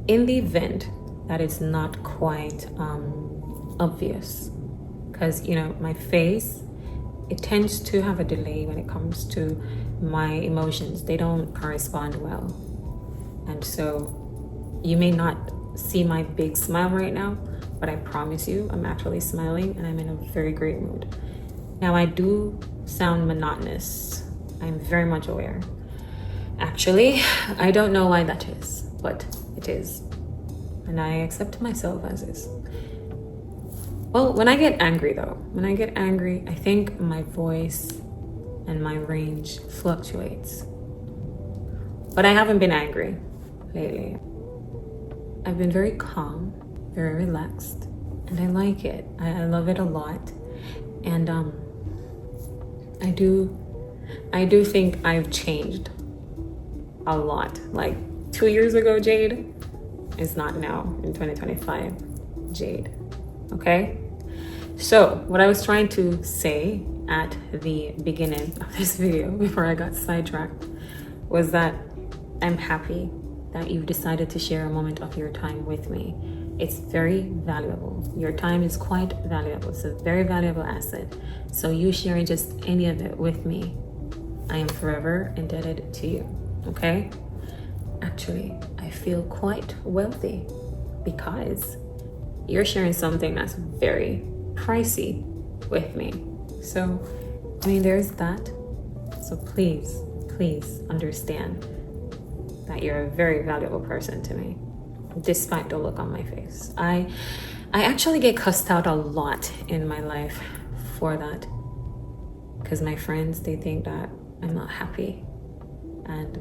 in the event that it's not quite obvious, because my face, it tends to have a delay when it comes to my emotions. They don't correspond well, and so you may not see my big smile right now, but I promise you I'm actually smiling and I'm in a very great mood. Now, I do sound monotonous. I'm very much aware. Actually, I don't know why that is, but it is. And I accept myself as is. Well, when I get angry though, I think my voice and my range fluctuates. But I haven't been angry lately. I've been very calm, very relaxed, and I like it. I love it a lot. And I do think I've changed a lot. Like 2 years ago, Jade is not now in 2025 Jade. Okay? So what I was trying to say at the beginning of this video before I got sidetracked was that I'm happy that you've decided to share a moment of your time with me. It's very valuable. Your time is quite valuable. It's a very valuable asset. So you sharing just any of it with me, I am forever indebted to you, okay? Actually, I feel quite wealthy because you're sharing something that's very pricey with me. So, there's that. So please understand that you're a very valuable person to me, despite the look on my face. I actually get cussed out a lot in my life for that, because my friends, they think that I'm not happy, and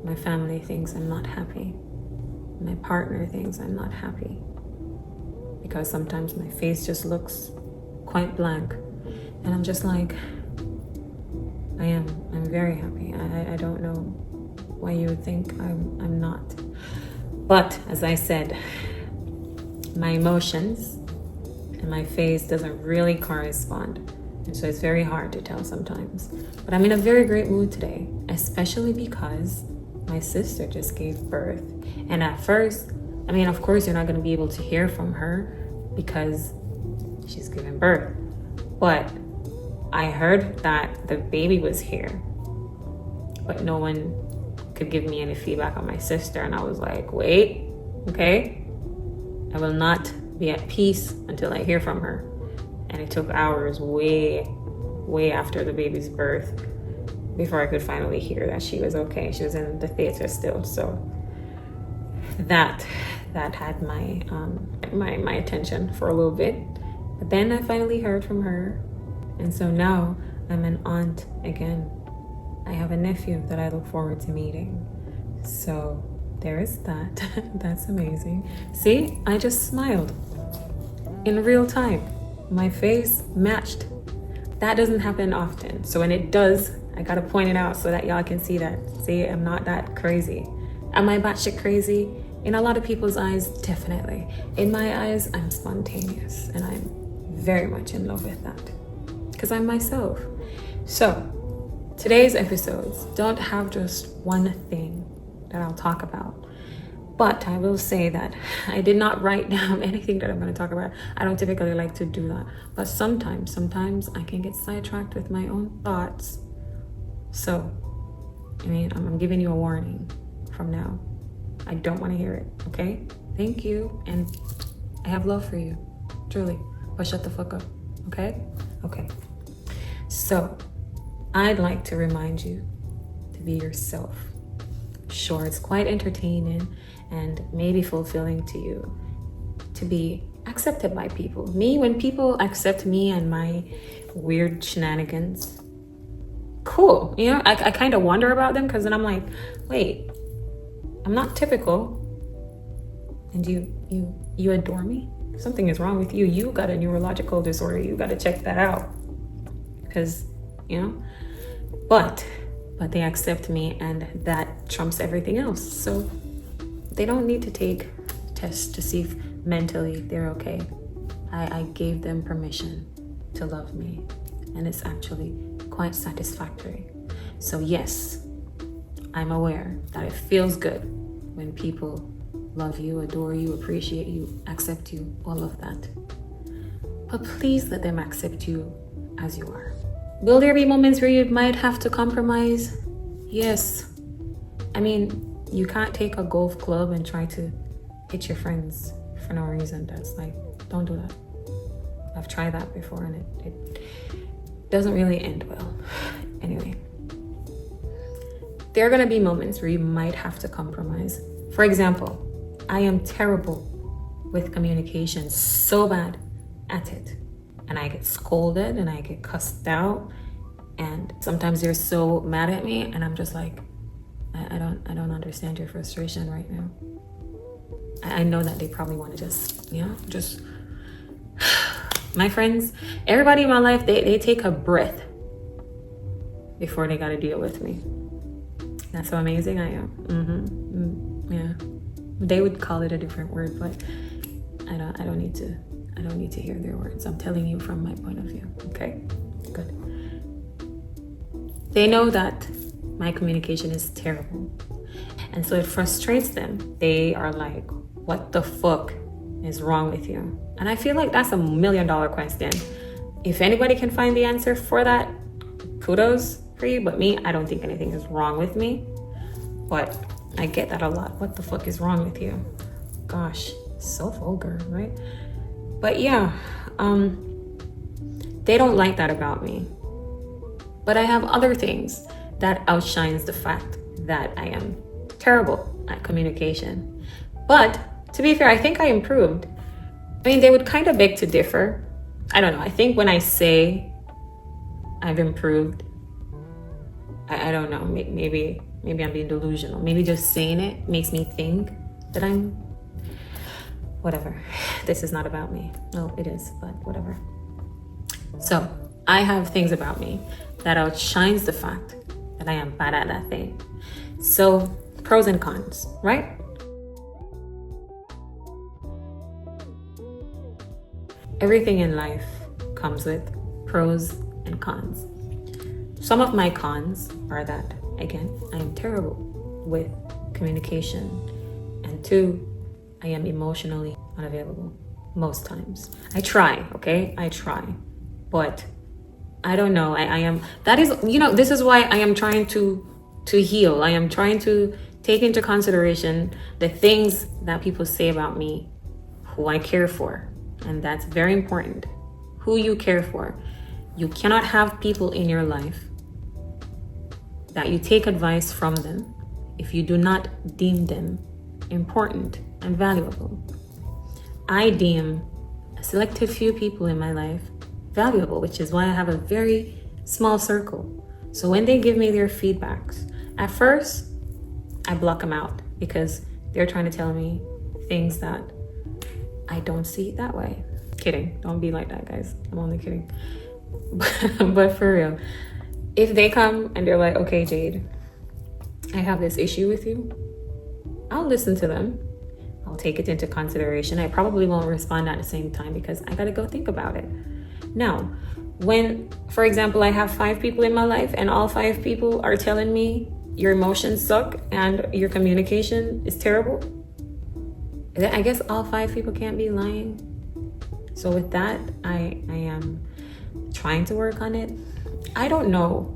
my family thinks I'm not happy. My partner thinks I'm not happy, because sometimes my face just looks quite blank, and I'm just like, I'm very happy. I don't know why you would think I'm not. But as I said, my emotions and my face doesn't really correspond. And so it's very hard to tell sometimes. But I'm in a very great mood today, especially because my sister just gave birth. And at first, of course, you're not going to be able to hear from her because she's giving birth. But I heard that the baby was here, but no one could give me any feedback on my sister. And I was like, wait, okay, I will not be at peace until I hear from her. And it took hours, way after the baby's birth, before I could finally hear that she was okay. She was in the theater still. So that had my attention for a little bit. But then I finally heard from her. And so now I'm an aunt again. I have a nephew that I look forward to meeting. So there is that. That's amazing. See, I just smiled in real time. My face matched. That doesn't happen often. So when it does, I gotta point it out so that y'all can see that. See, I'm not that crazy. Am I batshit crazy? In a lot of people's eyes, definitely. In my eyes, I'm spontaneous, and I'm very much in love with that, because I'm myself. So today's episodes don't have just one thing that I'll talk about, but I will say that I did not write down anything that I'm going to talk about. I don't typically like to do that, but sometimes I can get sidetracked with my own thoughts. So, I'm giving you a warning from now. I don't want to hear it, okay? Thank you, and I have love for you, truly, but shut the fuck up, okay? Okay. So, I'd like to remind you to be yourself. Sure, it's quite entertaining and maybe fulfilling to you to be accepted by people. When people accept me and my weird shenanigans, cool. I kind of wonder about them, because then I'm like, wait, I'm not typical, and you adore me? Something is wrong with you. You got a neurological disorder. You got to check that out, because but they accept me, and that trumps everything else. So they don't need to take tests to see if mentally they're okay. I gave them permission to love me, and it's actually quite satisfactory. So yes, I'm aware that it feels good when people love you, adore you, appreciate you, accept you, all of that. But please let them accept you as you are. Will there be moments where you might have to compromise? Yes. I mean, you can't take a golf club and try to hit your friends for no reason. That's like, don't do that. I've tried that before and it doesn't really end well. Anyway, there are gonna be moments where you might have to compromise. For example, I am terrible with communication, so bad at it. And I get scolded and I get cussed out. And sometimes they're so mad at me and I'm just like, I don't understand your frustration right now. I know that they probably want to just my friends, everybody in my life, they take a breath before they got to deal with me. That's how amazing I am. Yeah, they would call it a different word, but I don't need to hear their words. I'm telling you from my point of view. Okay, good. They know that my communication is terrible, and so it frustrates them. They are like, what the fuck is wrong with you? And I feel like that's $1 million question. If anybody can find the answer for that, kudos for you. But me, I don't think anything is wrong with me. But I get that a lot. What the fuck is wrong with you? Gosh, so vulgar, right? But yeah, they don't like that about me. But I have other things that outshines the fact that I am terrible at communication. But to be fair, I think I improved. I mean, they would kind of beg to differ. I don't know. I think when I say I've improved, I don't know. Maybe I'm being delusional. Maybe just saying it makes me think that I'm whatever. This is not about me. No, it is, but whatever. So I have things about me that outshines the fact that I am bad at that thing. So pros and cons, right? Everything in life comes with pros and cons. Some of my cons are that, again, I am terrible with communication. And 2, I am emotionally unavailable most times. I try, okay? I try. But I don't know. I am, that is, this is why I am trying to heal. I am trying to take into consideration the things that people say about me, who I care for. And that's very important. Who you care for. You cannot have people in your life that you take advice from them if you do not deem them important and valuable. I deem a selected few people in my life valuable, which is why I have a very small circle. So when they give me their feedbacks, at first, I block them out because they're trying to tell me things that I don't see it that way. Kidding. Don't be like that, guys. I'm only kidding. But for real, if they come and they're like, okay, Jade, I have this issue with you, I'll listen to them. I'll take it into consideration. I probably won't respond at the same time because I got to go think about it. Now, when, for example, I have 5 people in my life and all 5 people are telling me your emotions suck and your communication is terrible, I guess all 5 people can't be lying. So with that, I am trying to work on it. I don't know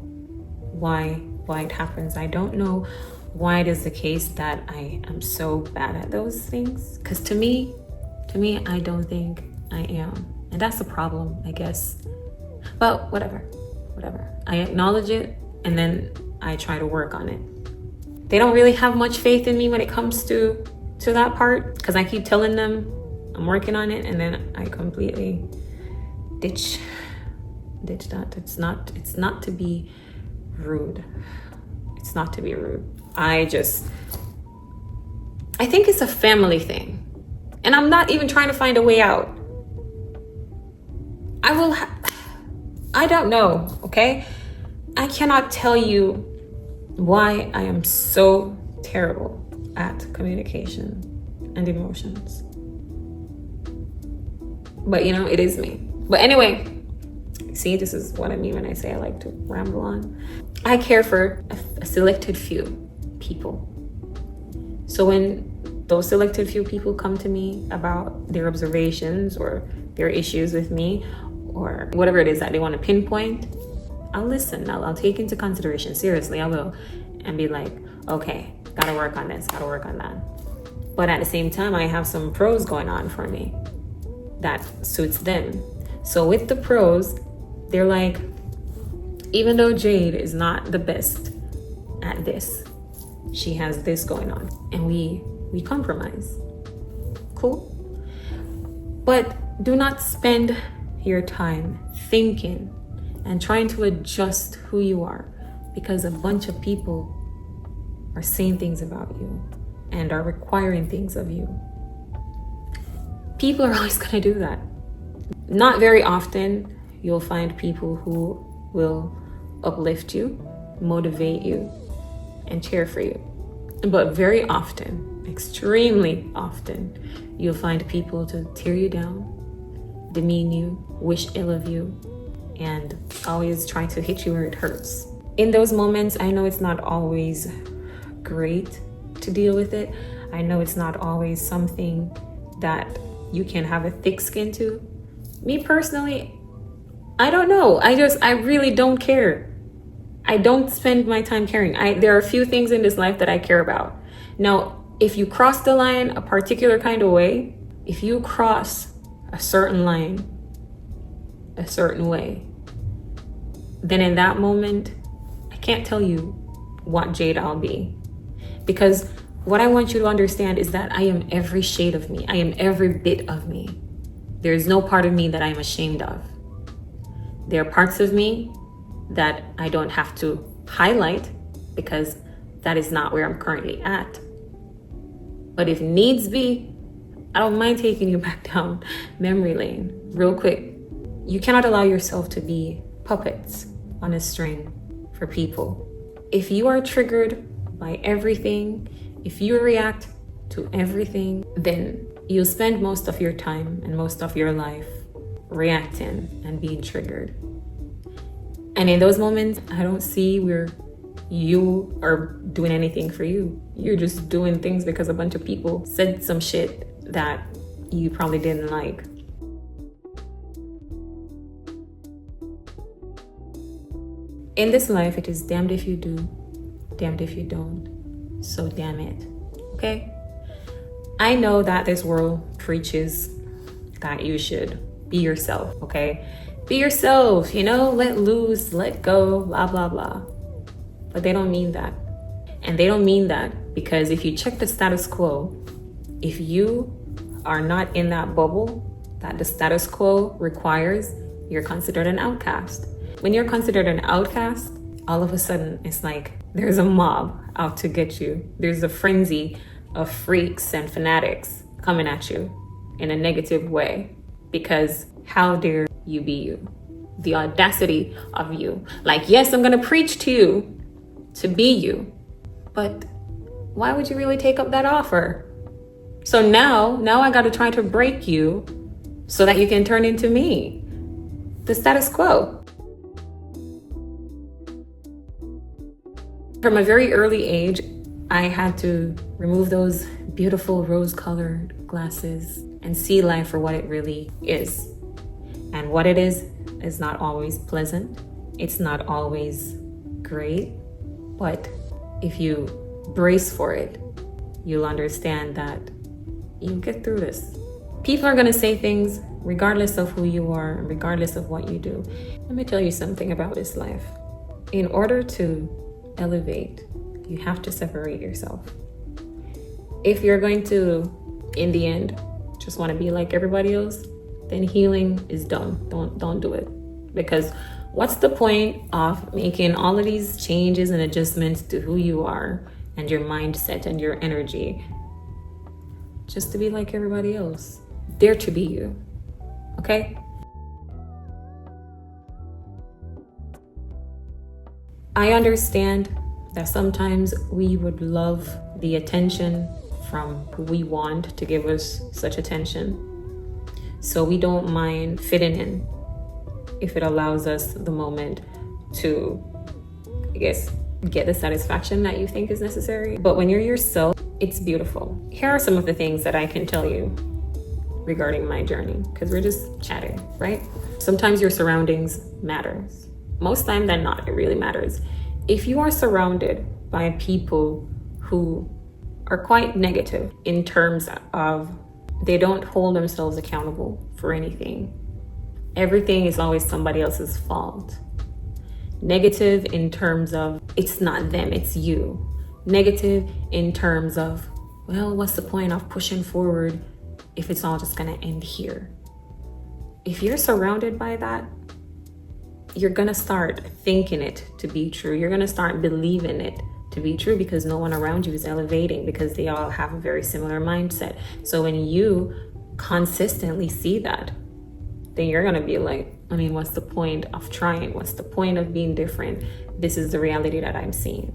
why it happens. I don't know why it is the case that I am so bad at those things. Because to me, I don't think I am. And that's the problem, I guess. But whatever. I acknowledge it and then I try to work on it. They don't really have much faith in me when it comes to that part, because I keep telling them I'm working on it and then I completely ditch that. It's not to be rude. It's not to be rude. I think it's a family thing. And I'm not even trying to find a way out. I don't know, okay? I cannot tell you why I am so terrible at communication and emotions. But it is me. But anyway, see, this is what I mean when I say I like to ramble on. I care for a selected few people. So when those selected few people come to me about their observations or their issues with me or whatever it is that they want to pinpoint, I'll listen. I'll take into consideration. Seriously, I will. And be like, okay, gotta work on this, gotta work on that. But at the same time, I have some pros going on for me that suits them. So with the pros, they're like, even though Jade is not the best at this, she has this going on, and we compromise. Cool. But do not spend your time thinking and trying to adjust who you are because a bunch of people are saying things about you and are requiring things of you. People are always going to do that. Not very often you'll find people who will uplift you, motivate you, and cheer for you. But very often, extremely often, you'll find people to tear you down, demean you, wish ill of you, and always try to hit you where it hurts. In those moments, I know it's not always great to deal with it. I know it's not always something that you can have a thick skin to. Me personally, I don't know. I really don't care. I don't spend my time caring. There are a few things in this life that I care about. Now, if you cross the line a particular kind of way, if you cross a certain line a certain way, then in that moment, I can't tell you what Jade I'll be. Because what I want you to understand is that I am every shade of me. I am every bit of me. There is no part of me that I am ashamed of. There are parts of me that I don't have to highlight because that is not where I'm currently at. But if needs be, I don't mind taking you back down memory lane real quick. You cannot allow yourself to be puppets on a string for people. If you are triggered by everything, if you react to everything, then you'll spend most of your time and most of your life reacting and being triggered. And in those moments, I don't see where you are doing anything for you. You're just doing things because a bunch of people said some shit that you probably didn't like. In this life, it is damned if you do, damned if you don't. So damn it, okay? I know that this world preaches that you should be yourself, okay? Be yourself, let loose, let go, blah, blah, blah. But they don't mean that. And they don't mean that because if you check the status quo, if you are not in that bubble that the status quo requires, you're considered an outcast. When you're considered an outcast, all of a sudden it's like there's a mob out to get you. There's a frenzy of freaks and fanatics coming at you in a negative way because how dare you be you? The audacity of you. Like, yes, I'm gonna preach to you to be you, but why would you really take up that offer? So now I gotta try to break you so that you can turn into me. The status quo. From a very early age, I had to remove those beautiful rose-colored glasses and see life for what it really is. And what it is not always pleasant. It's not always great. But if you brace for it, you'll understand that you'll get through this. People are going to say things regardless of who you are, regardless of what you do. Let me tell you something about this life. In order to elevate, you have to separate yourself. If you're going to, in the end, just want to be like everybody else, then healing is dumb. Don't do it. Because what's the point of making all of these changes and adjustments to who you are and your mindset and your energy just to be like everybody else? Dare to be you, okay? I understand that sometimes we would love the attention from who we want to give us such attention. So we don't mind fitting in if it allows us the moment to, I guess, get the satisfaction that you think is necessary. But when you're yourself, it's beautiful. Here are some of the things that I can tell you regarding my journey, because we're just chatting, right? Sometimes your surroundings matters. Most time than not, it really matters. If you are surrounded by people who are quite negative in terms of they don't hold themselves accountable for anything, everything is always somebody else's fault. Negative in terms of it's not them, it's you. Negative in terms of, well, what's the point of pushing forward if it's all just gonna end here? If you're surrounded by that, you're gonna start thinking it to be true. You're gonna start believing it to be true because no one around you is elevating, because they all have a very similar mindset. So when you consistently see that, then you're gonna be like, I mean, what's the point of trying? What's the point of being different? This is the reality that I'm seeing.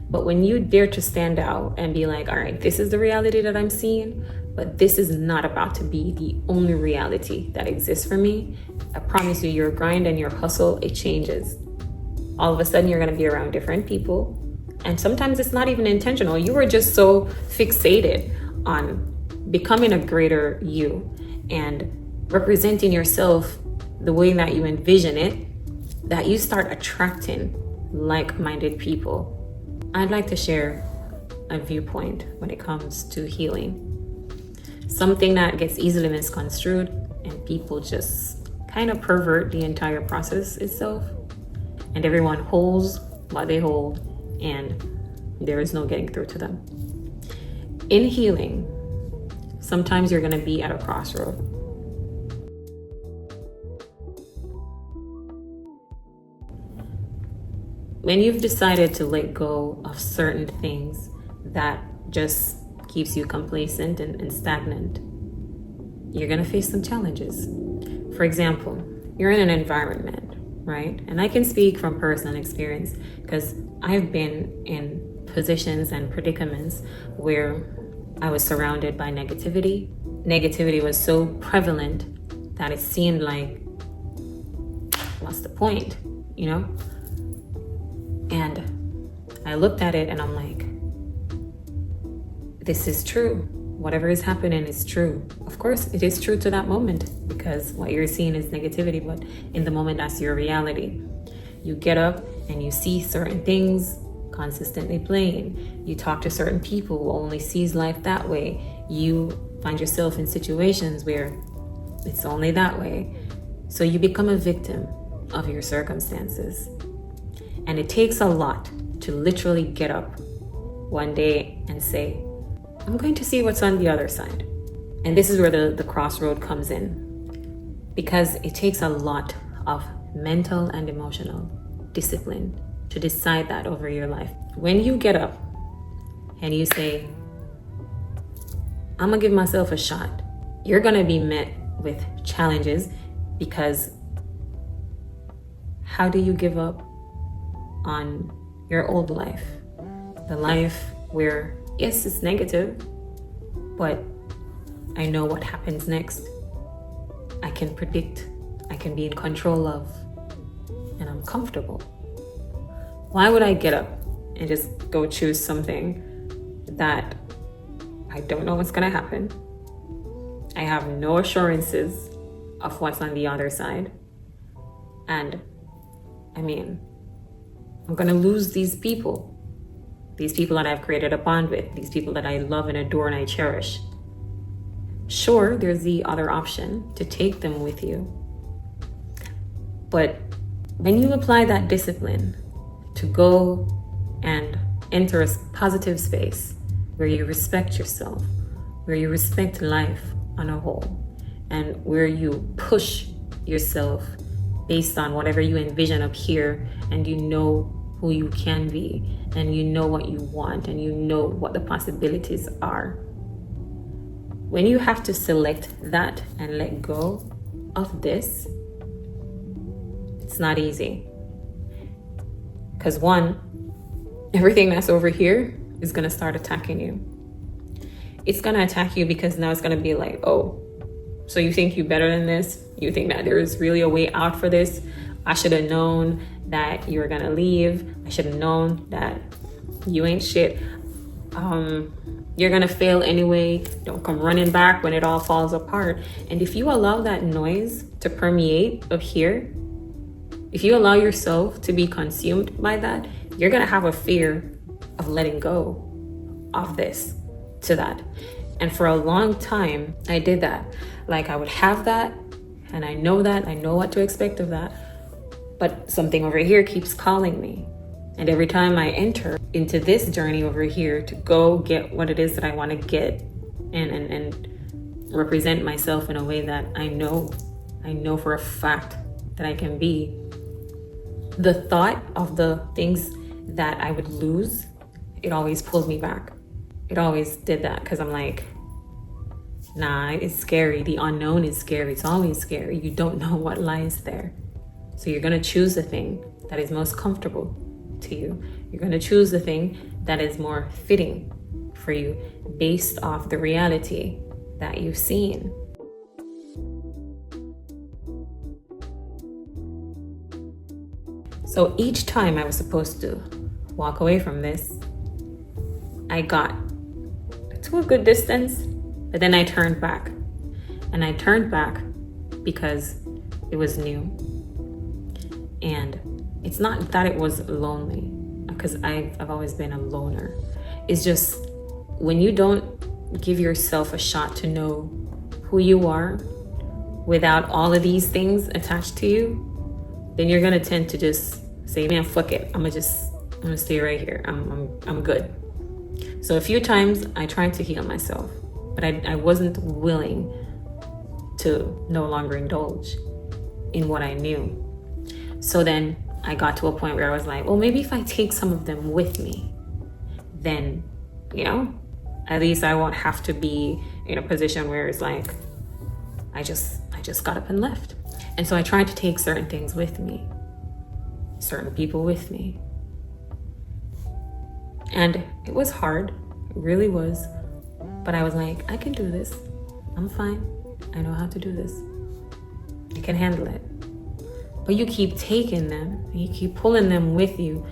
But when you dare to stand out and be like, all right, this is the reality that I'm seeing, but this is not about to be the only reality that exists for me, I promise you, your grind and your hustle, it changes. All of a sudden, you're gonna be around different people. And sometimes it's not even intentional. You were just so fixated on becoming a greater you and representing yourself the way that you envision it, that you start attracting like-minded people. I'd like to share a viewpoint when it comes to healing. Something that gets easily misconstrued and people just kind of pervert the entire process itself, and everyone holds what they hold and there is no getting through to them. In healing, sometimes you're going to be at a crossroad. When you've decided to let go of certain things that just keeps you complacent and stagnant, you're going to face some challenges. For example, you're in an environment, right? And I can speak from personal experience because I've been in positions and predicaments where I was surrounded by negativity. Negativity was so prevalent that it seemed like, what's the point, you know? And I looked at it and I'm like, this is true. Whatever is happening is true. Of course, it is true to that moment because what you're seeing is negativity, but in the moment, that's your reality. You get up and you see certain things consistently playing. You talk to certain people who only sees life that way. You find yourself in situations where it's only that way. So you become a victim of your circumstances. And it takes a lot to literally get up one day and say, I'm going to see what's on the other side. And this is where the crossroad comes in, because it takes a lot of mental and emotional discipline to decide that over your life. When you get up and you say, I'm gonna give myself a shot, you're gonna be met with challenges, because how do you give up on your old life? The life where, yes, it's negative, but I know what happens next. I can predict, I can be in control of, and I'm comfortable. Why would I get up and just go choose something that I don't know what's gonna happen? I have no assurances of what's on the other side. And I mean, I'm gonna lose these people that I've created a bond with, these people that I love and adore and I cherish. Sure, there's the other option to take them with you. But when you apply that discipline to go and enter a positive space where you respect yourself, where you respect life on a whole, and where you push yourself based on whatever you envision up here, and you know who you can be, and you know what you want, and you know what the possibilities are. When you have to select that and let go of this, it's not easy. Because one, everything that's over here is gonna start attacking you. It's gonna attack you because now it's gonna be like, oh, so you think you're better than this? You think that there is really a way out for this? I should have known that you were gonna leave. I should have known that you ain't shit. You're gonna fail anyway. Don't come running back when it all falls apart. And if you allow that noise to permeate up here, if you allow yourself to be consumed by that, you're gonna have a fear of letting go of this to that. And for a long time, I did that. Like, I would have that, and I know what to expect of that. But something over here keeps calling me. And every time I enter into this journey over here to go get what it is that I want to get and represent myself in a way that I know for a fact that I can be, the thought of the things that I would lose, it always pulled me back. It always did that, because I'm like, nah, it's scary. The unknown is scary. It's always scary. You don't know what lies there. So you're going to choose the thing that is most comfortable to you. You're going to choose the thing that is more fitting for you based off the reality that you've seen. So each time I was supposed to walk away from this, I got to a good distance, but then I turned back. And I turned back because it was new. And it's not that it was lonely, because I've always been a loner. It's just when you don't give yourself a shot to know who you are without all of these things attached to you, then you're gonna tend to just say, man, fuck it. I'm gonna stay right here. I'm good. So a few times I tried to heal myself, but I wasn't willing to no longer indulge in what I knew. So then I got to a point where I was like, well, maybe if I take some of them with me, then, at least I won't have to be in a position where it's like, I just got up and left. And so I tried to take certain things with me, certain people with me. And it was hard, it really was. But I was like, I can do this. I'm fine. I know how to do this. I can handle it. But you keep taking them, and you keep pulling them with you,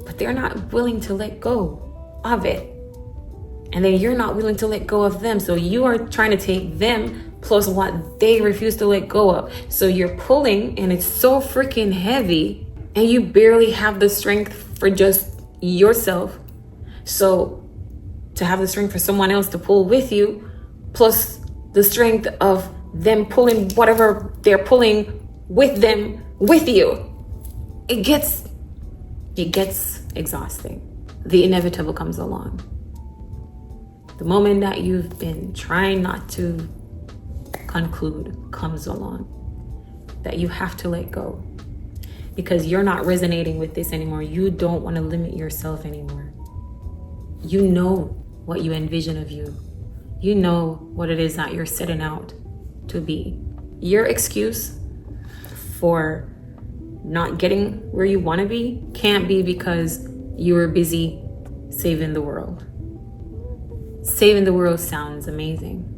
but they're not willing to let go of it. And then you're not willing to let go of them. So you are trying to take them plus what they refuse to let go of. So you're pulling, and it's so freaking heavy, and you barely have the strength for just yourself. So to have the strength for someone else to pull with you, plus the strength of them pulling whatever they're pulling with them, with you, it gets exhausting. The inevitable comes along. The moment that you've been trying not to conclude comes along, that you have to let go because you're not resonating with this anymore. You don't want to limit yourself anymore. You know what you envision of you. You know what it is that you're setting out to be. Your excuse for not getting where you want to be can't be because you were busy saving the world. Saving the world sounds amazing.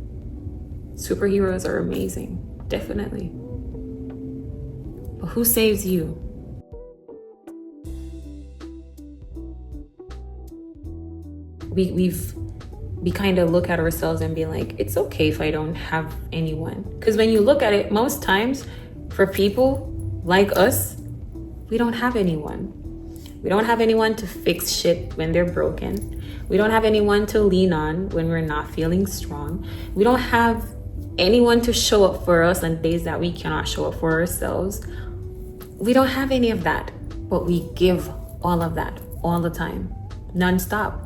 Superheroes are amazing, definitely. But who saves you? We kind of look at ourselves and be like, it's okay if I don't have anyone. Because when you look at it, most times for people like us, we don't have anyone. We don't have anyone to fix shit when they're broken. We don't have anyone to lean on when we're not feeling strong. We don't have anyone to show up for us on days that we cannot show up for ourselves. We don't have any of that, but we give all of that all the time, nonstop.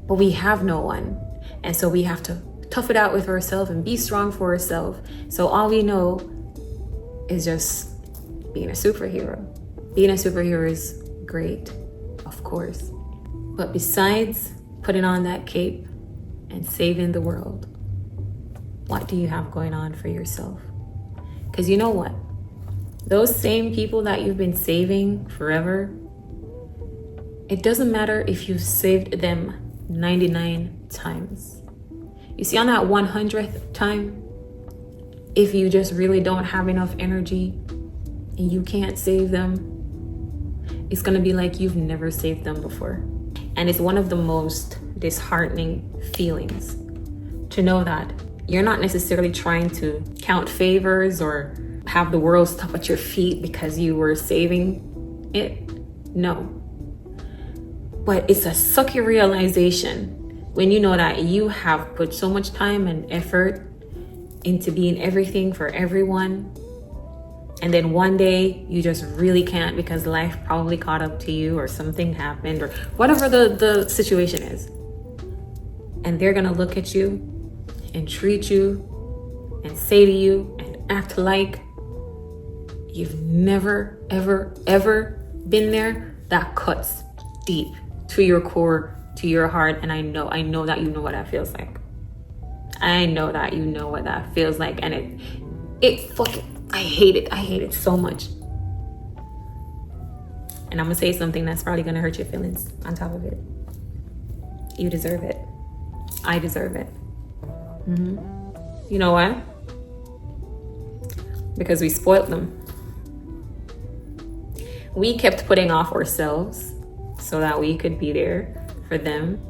But we have no one. And so we have to tough it out with ourselves and be strong for ourselves. So all we know is just being a superhero. Being a superhero is great, of course. But besides putting on that cape and saving the world, what do you have going on for yourself? Because you know what? Those same people that you've been saving forever, it doesn't matter if you've saved them 99 times. You see, on that 100th time, if you just really don't have enough energy and you can't save them, it's gonna be like you've never saved them before. And it's one of the most disheartening feelings to know that you're not necessarily trying to count favors or have the world stop at your feet because you were saving it. No. But it's a sucky realization when you know that you have put so much time and effort into being everything for everyone, and then one day you just really can't because life probably caught up to you or something happened or whatever the situation is. And they're gonna look at you and treat you and say to you and act like you've never, ever, ever been there. That cuts deep to your core, to your heart. And I know that you know what that feels like. I know that you know what that feels like. And I hate it so much. And I'm gonna say something that's probably gonna hurt your feelings on top of it. You deserve it. I deserve it. You know why? Because we spoiled them. We kept putting off ourselves so that we could be there for them.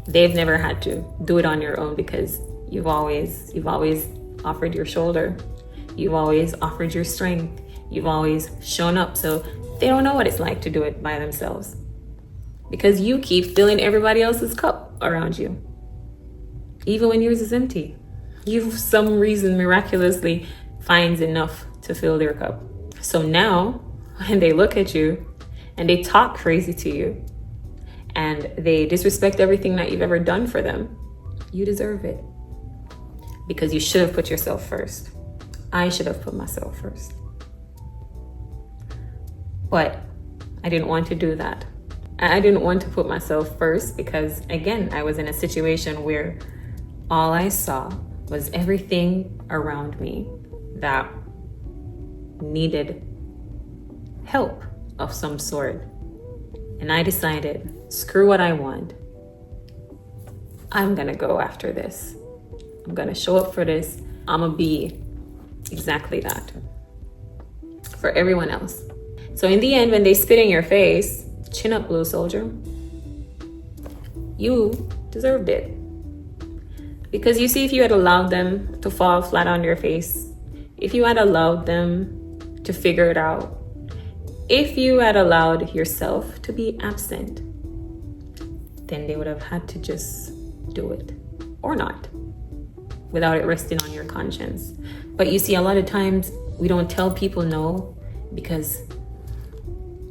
They've never had to do it on your own because you've always offered your shoulder. You've always offered your strength. You've always shown up. So they don't know what it's like to do it by themselves because you keep filling everybody else's cup around you. Even when yours is empty, you for some reason miraculously finds enough to fill their cup. So now when they look at you and they talk crazy to you and they disrespect everything that you've ever done for them, you deserve it because you should have put yourself first. I should have put myself first. But I didn't want to do that. I didn't want to put myself first because, again, I was in a situation where all I saw was everything around me that needed help of some sort. And I decided, screw what I want. I'm gonna go after this. I'm gonna show up for this. I'm gonna be exactly that for everyone else. So in the end, when they spit in your face, chin up, little soldier. You deserved it. Because you see, if you had allowed them to fall flat on their face, if you had allowed them to figure it out, if you had allowed yourself to be absent, then they would have had to just do it or not without it resting on your conscience. But you see, a lot of times we don't tell people no because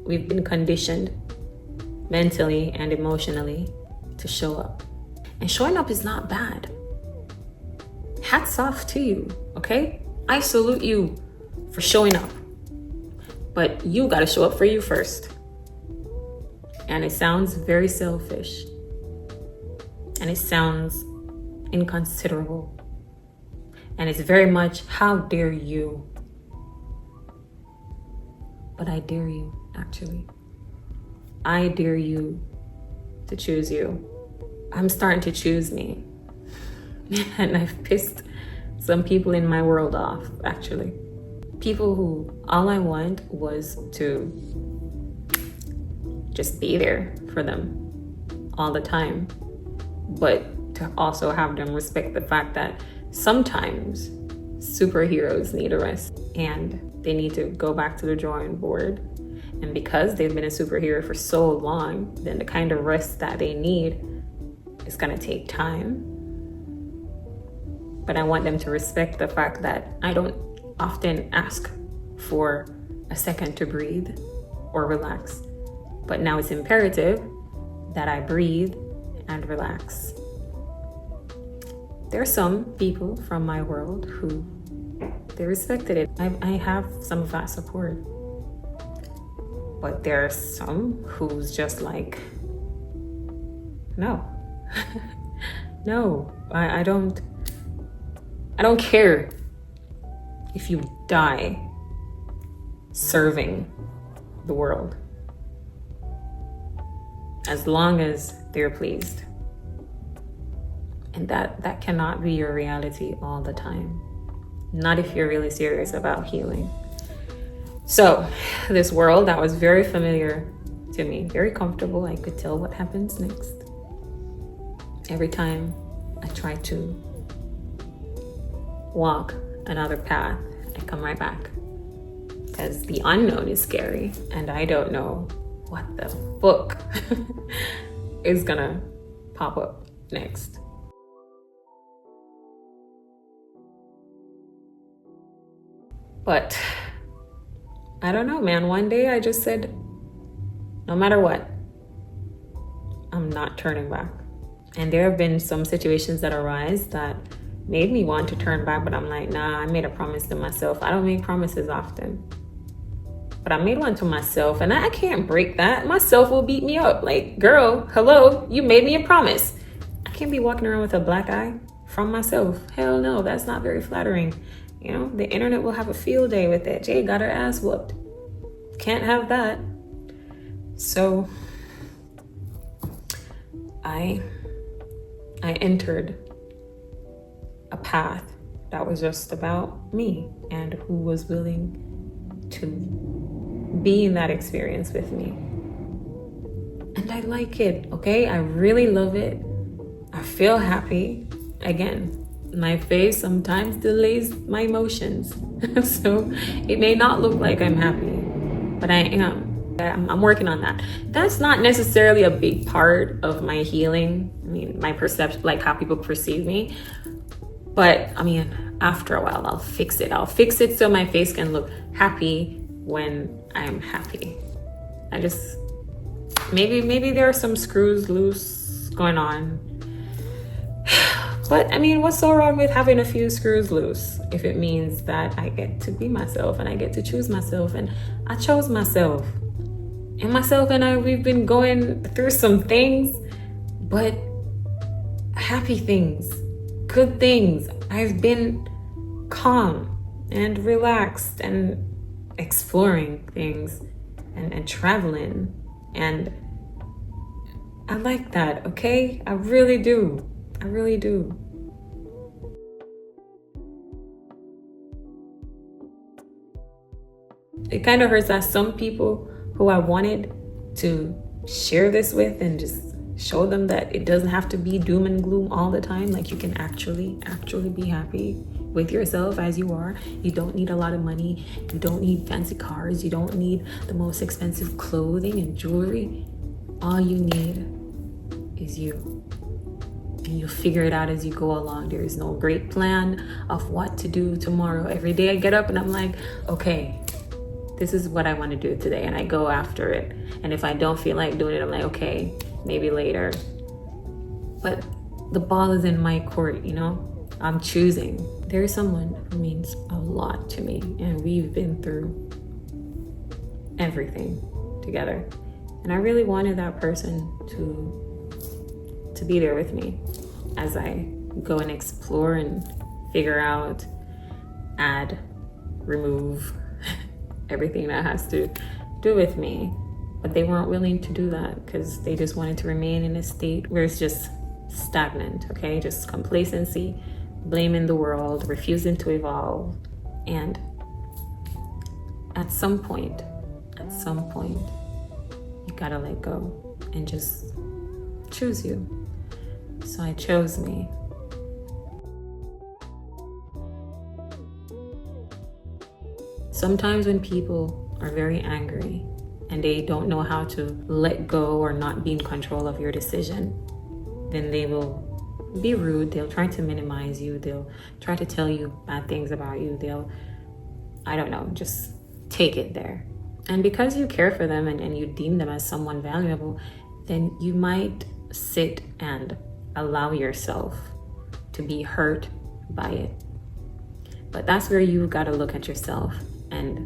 we've been conditioned mentally and emotionally to show up. And showing up is not bad. Hats off to you, okay? I salute you for showing up. But you gotta show up for you first. And it sounds very selfish. And it sounds inconsiderable. And it's very much, how dare you? But I dare you, actually. I dare you to choose you. I'm starting to choose me. And I've pissed some people in my world off, actually. People who all I want was to just be there for them all the time. But to also have them respect the fact that sometimes superheroes need a rest and they need to go back to the drawing board. And because they've been a superhero for so long, then the kind of rest that they need is gonna take time. But I want them to respect the fact that I don't often ask for a second to breathe or relax. But now it's imperative that I breathe and relax. There are some people from my world who they respected it. I have some of that support. But there are some who's just like, no. No, I don't care if you die serving the world, as long as they're pleased. And that cannot be your reality all the time. Not if you're really serious about healing. So this world that was very familiar to me, very comfortable, I could tell what happens next. Every time I try to walk another path, I come right back. Because the unknown is scary, and I don't know what the fuck is gonna pop up next. But I don't know, man. One day I just said, no matter what, I'm not turning back. And there have been some situations that arise that made me want to turn back, but I'm like, nah, I made a promise to myself. I don't make promises often, but I made one to myself, and I can't break that. Myself will beat me up. Like, girl, hello, you made me a promise. I can't be walking around with a black eye from myself. Hell no, that's not very flattering. You know, the internet will have a field day with it. Jay got her ass whooped. Can't have that. So I entered a path that was just about me and who was willing to be in that experience with me. And I like it, okay? I really love it. I feel happy. Again, my face sometimes delays my emotions. So it may not look like I'm happy, but I am. I'm working on that. That's not necessarily a big part of my healing. I mean, my perception, like how people perceive me. But I mean, after a while, I'll fix it. I'll fix it so my face can look happy when I'm happy. I just, maybe there are some screws loose going on. But I mean, what's so wrong with having a few screws loose if it means that I get to be myself and I get to choose myself, and I chose myself. And myself and I, we've been going through some things, but happy things, good things. I've been calm and relaxed and exploring things and traveling. And I like that, okay? I really do. I really do. It kind of hurts that some people who I wanted to share this with and just show them that it doesn't have to be doom and gloom all the time. Like, you can actually be happy with yourself as you are. You don't need a lot of money. You don't need fancy cars. You don't need the most expensive clothing and jewelry. All you need is you. And you figure it out as you go along. There is no great plan of what to do tomorrow. Every day I get up and I'm like, okay, this is what I want to do today, and I go after it. And if I don't feel like doing it, I'm like, okay, maybe later. But the ball is in my court, you know? I'm choosing. There is someone who means a lot to me, and we've been through everything together. And I really wanted that person to be there with me as I go and explore and figure out, add, remove everything that has to do with me. But they weren't willing to do that because they just wanted to remain in a state where it's just stagnant, okay? Just complacency, blaming the world, refusing to evolve. And at some point, you gotta let go and just choose you. So I chose me. Sometimes when people are very angry and they don't know how to let go or not be in control of your decision, then they will be rude. They'll try to minimize you. They'll try to tell you bad things about you. They'll, I don't know, just take it there. And because you care for them and you deem them as someone valuable, then you might sit and allow yourself to be hurt by it. But that's where you gotta look at yourself and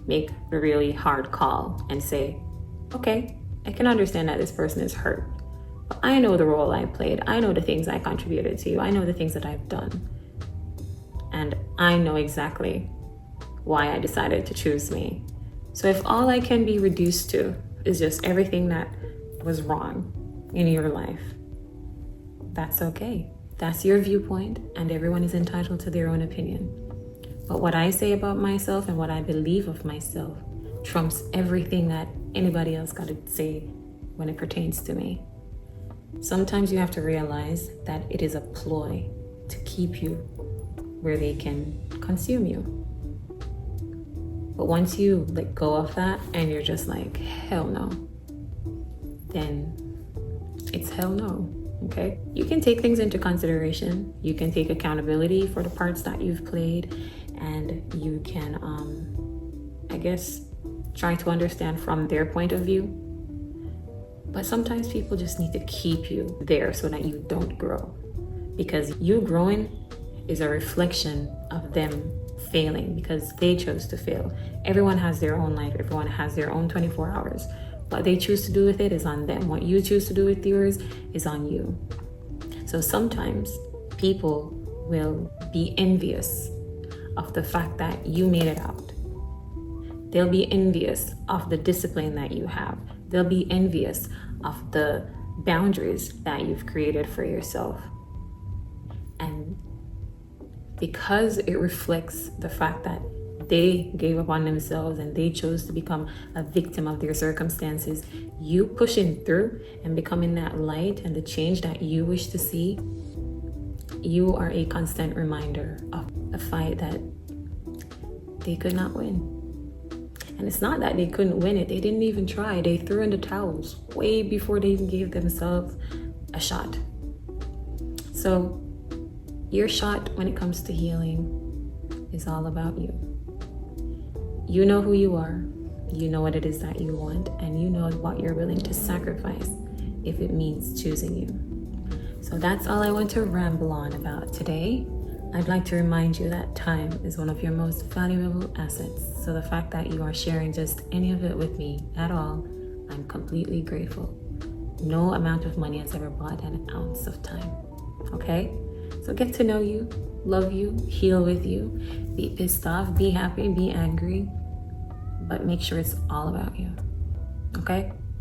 make a really hard call and say, okay, I can understand that this person is hurt, but I know the role I played. I know the things I contributed to you. I know the things that I've done. And I know exactly why I decided to choose me. So if all I can be reduced to is just everything that was wrong in your life, that's okay. That's your viewpoint, and everyone is entitled to their own opinion. But what I say about myself and what I believe of myself trumps everything that anybody else got to say when it pertains to me. Sometimes you have to realize that it is a ploy to keep you where they can consume you. But once you let go of that and you're just like, hell no, then it's hell no, okay? You can take things into consideration. You can take accountability for the parts that you've played, and you can, I guess, try to understand from their point of view. But sometimes people just need to keep you there so that you don't grow. Because you growing is a reflection of them failing because they chose to fail. Everyone has their own life. Everyone has their own 24 hours. What they choose to do with it is on them. What you choose to do with yours is on you. So sometimes people will be envious of the fact that you made it out. They'll be envious of the discipline that you have. They'll be envious of the boundaries that you've created for yourself. And because it reflects the fact that they gave up on themselves and they chose to become a victim of their circumstances, you pushing through and becoming that light and the change that you wish to see, you are a constant reminder of a fight that they could not win. And it's not that they couldn't win it. They didn't even try. They threw in the towels way before they even gave themselves a shot. So your shot when it comes to healing is all about you. You know who you are. You know what it is that you want. And you know what you're willing to sacrifice if it means choosing you. So that's all I want to ramble on about today. I'd like to remind you that time is one of your most valuable assets. So the fact that you are sharing just any of it with me at all, I'm completely grateful. No amount of money has ever bought an ounce of time. Okay? So get to know you, love you, heal with you, be pissed off, be happy, be angry, but make sure it's all about you. Okay?